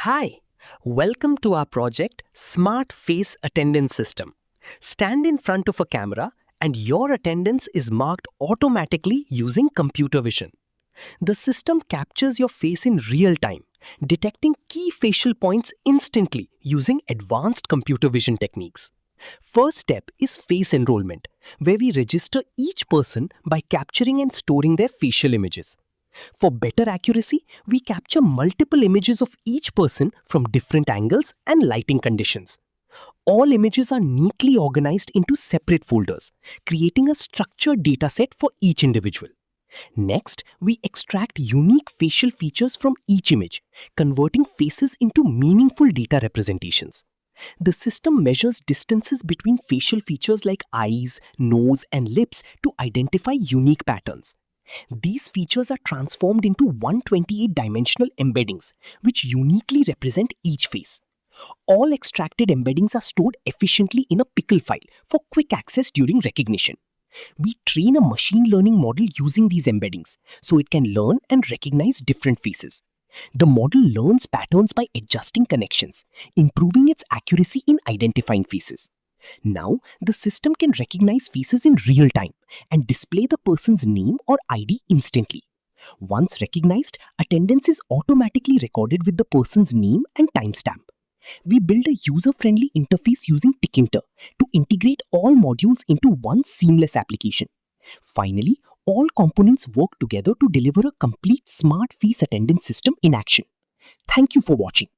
Hi, welcome to our project Smart Face Attendance System. Stand in front of a camera and your attendance is marked automatically using computer vision. The system captures your face in real time, detecting key facial points instantly using advanced computer vision techniques. First step is face enrollment, where we register each person by capturing and storing their facial images. For better accuracy, we capture multiple images of each person from different angles and lighting conditions. All images are neatly organized into separate folders, creating a structured dataset for each individual. Next, we extract unique facial features from each image, converting faces into meaningful data representations. The system measures distances between facial features like eyes, nose, and lips to identify unique patterns. These features are transformed into 128-dimensional embeddings, which uniquely represent each face. All extracted embeddings are stored efficiently in a pickle file for quick access during recognition. We train a machine learning model using these embeddings, so it can learn and recognize different faces. The model learns patterns by adjusting connections, improving its accuracy in identifying faces. Now, the system can recognize faces in real time and display the person's name or ID instantly. Once recognized, attendance is automatically recorded with the person's name and timestamp. We build a user-friendly interface using Tickinter to integrate all modules into one seamless application. Finally, all components work together to deliver a complete smart face attendance system in action. Thank you for watching.